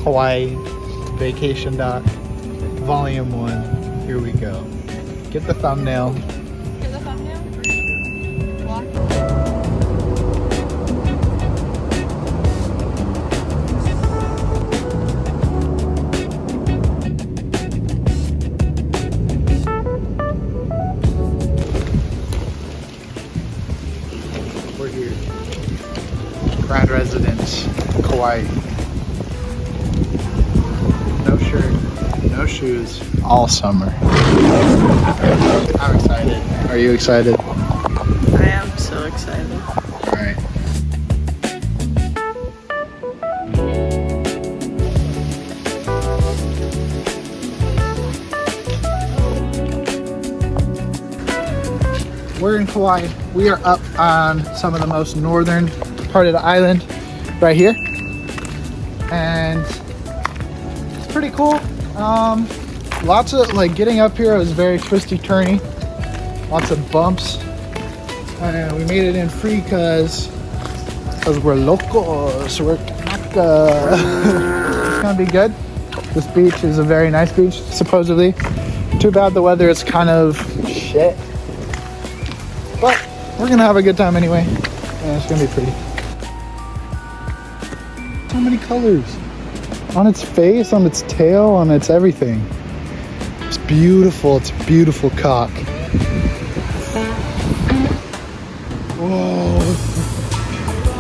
Kauai Vacation Doc, Volume 1. Here we go. Get the thumbnail. Get the thumbnail? Walk. We're here. Grand residence, Kauai. No shirt, no shoes, all summer. I'm excited. Are you excited? I am so excited. All right. We're in Kauai. We are up on some of the most northern part of the island, right here, and it's pretty cool. Lots of getting up here was very twisty turny, lots of bumps, and we made it in free because we're locals. We're Kanaka. It's gonna be good. This beach is a very nice beach, supposedly. Too bad the weather is kind of shit. But we're gonna have a good time anyway, and it's gonna be pretty. So many colors on its face, on its tail, on its everything. It's beautiful. It's a beautiful cock. Whoa!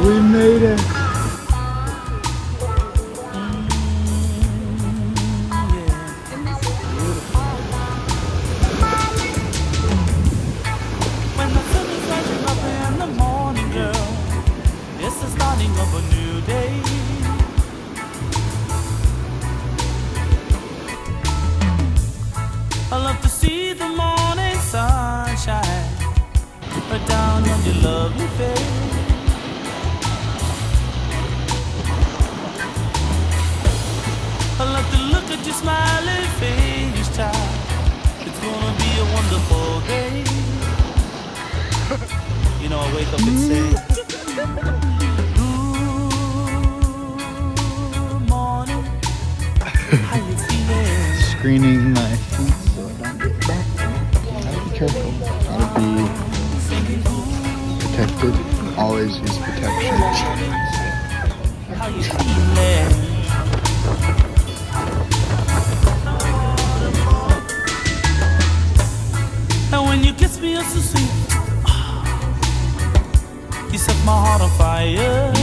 We made it. I love to see the morning sunshine right down on your lovely face. I love to look at your smiling face, child. It's gonna be a wonderful day. You know, I wake up and say, good morning, how you feeling? Screening my feet so I don't get back. Gotta be careful. Gotta be protected. Always use protection. How you feeling? And when you kiss me, it's so sweet. You set my heart on fire.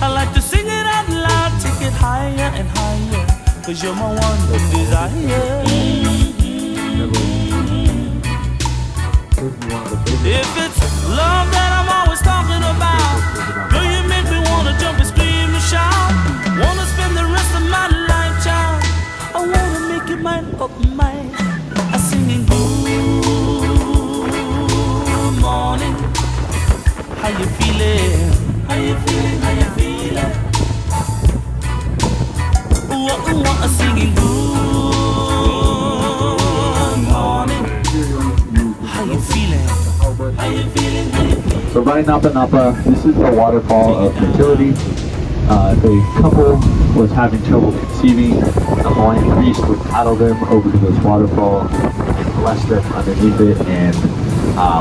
I like to sing it out loud, take it higher and higher, 'cause you're my one desire. If it's love that I'm always talking about, girl, you make me wanna jump and scream and shout. Wanna spend the rest of my life, child. I wanna make you mine, oh mine. I singing good morning. How you feeling? How you feeling? How you feeling? I'm singing good morning. How you feeling? How you feeling? How you feeling? So right Napa Napa, this is the waterfall of fertility. The couple was having trouble conceiving. The Hawaiian priest would paddle them over to this waterfall and bless them underneath it, and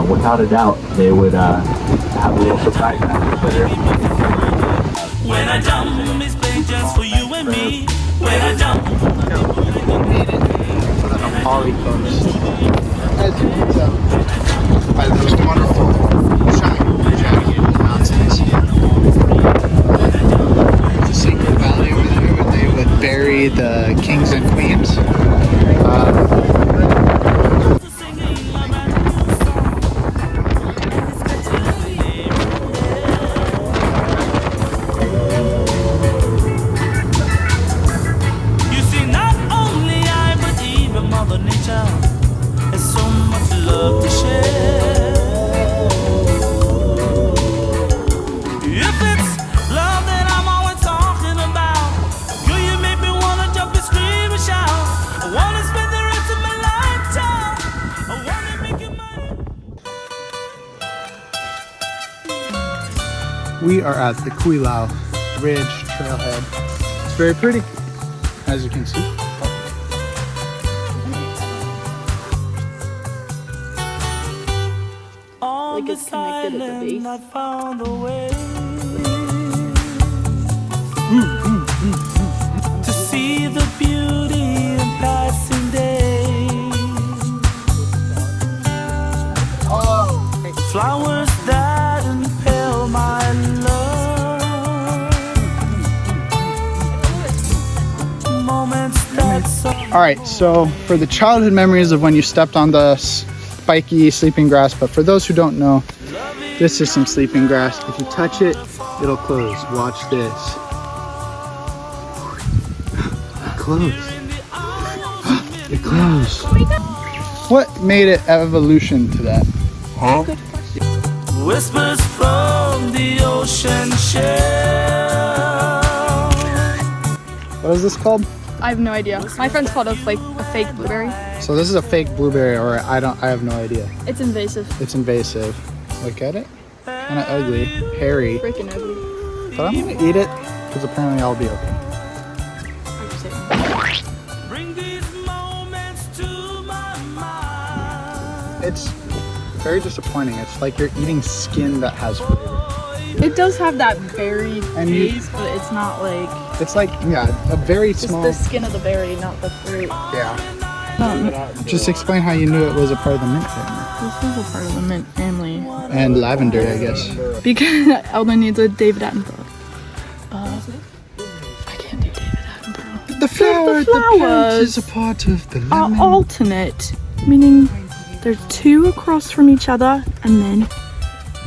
without a doubt, they would have a little surprise after there. When I jump, it's playing just for you and me. When I jump, We made it to the Nepali coast. As you can tell, by those wonderful gigantic mountains. There's a secret valley over there where they would bury the kings and queens. you see, not only I, but even Mother Nature has so much love to We are at the Kauai Ridge Trailhead. It's very pretty, as you can see. Like it's connected at the base. I found a way to see the beauty in passing days. Flowers that impel my love. Moments that so All right, so for the childhood memories of when you stepped on the spiky sleeping grass, but for those who don't know, this is some sleeping grass. If you touch it, it'll close. Watch this. It closed. It closed. What made it evolution to that? whispers from the ocean shell. What is this called? I have no idea. My friends called it like a fake blueberry. So this is a fake blueberry, or I have no idea. It's invasive. It's invasive. Look at it. Kind of ugly, hairy. Freaking ugly. But I'm gonna eat it because apparently I'll be okay. Bring these moments to my mind. It's very disappointing. It's like you're eating skin that has flavor. It does have that berry And you- taste, but it's not like It's like, yeah, a very just small. the skin of the berry, not the fruit. Yeah. Just explain how you knew it was a part of the mint family. This is a part of the mint family. And lavender, I guess. Because Eldon needs a David Attenborough. I can't do David Attenborough. The flower, the plant flowers is a part of the Are lemon. alternate, meaning they're two across from each other, and then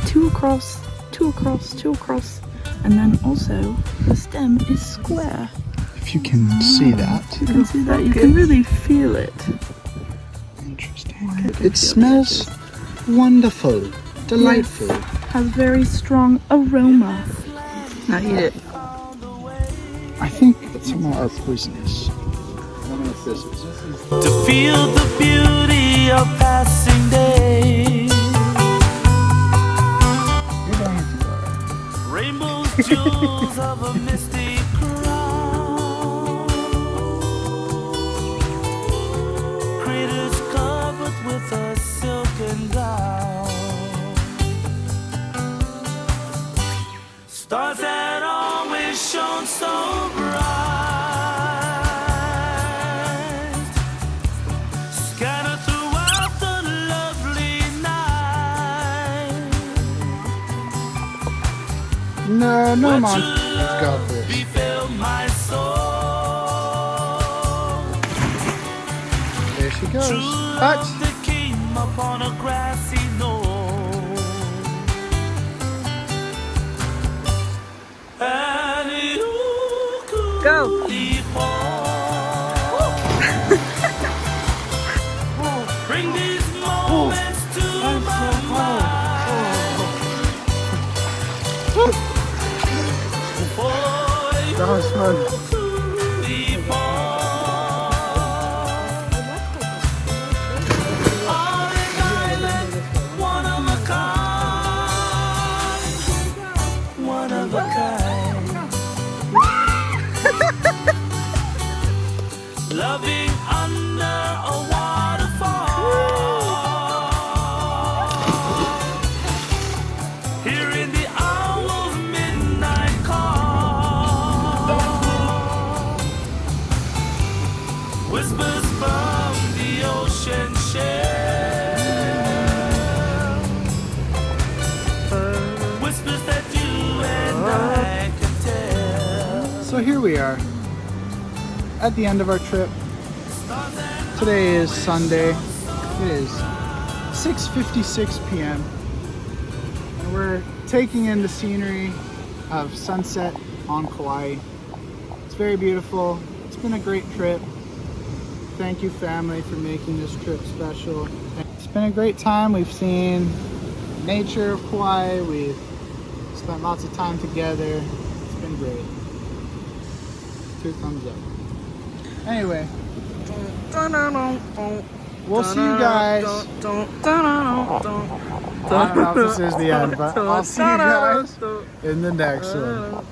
two across, two across, two across, and then also the stem is square. If you can see that. You can see that. You can really feel it. Interesting. It smells wonderful, delightful. Has very strong aroma. Now eat it. I think that some are poisonous. I don't know if this is. To feel the beauty of passing days. You're going to go. Rainbows, jewels of a misty crown. Craters covered with a silken gown. Stars that always shone so bright. Scattered throughout the lovely night. No, no, Let man. your Let's go for this. Befill my soul. There she goes. True But love that came upon a grassy knoll. And you could Go. leave home. Bring these moments to my mind. that was fun. Loving under a waterfall, hearing the owl's midnight call, whispers from the ocean shell, whispers that you and I can tell. So here we are at the end of our trip. Today is Sunday. It is 6:56 p.m. and we're taking in the scenery of sunset on Kauai. It's very beautiful. It's been a great trip. Thank you, family, for making this trip special. It's been a great time. We've seen nature of Kauai. We've spent lots of time together. It's been great. 2 thumbs up. Anyway, we'll see you guys. I don't know if this is the end, but I'll see you guys in the next one.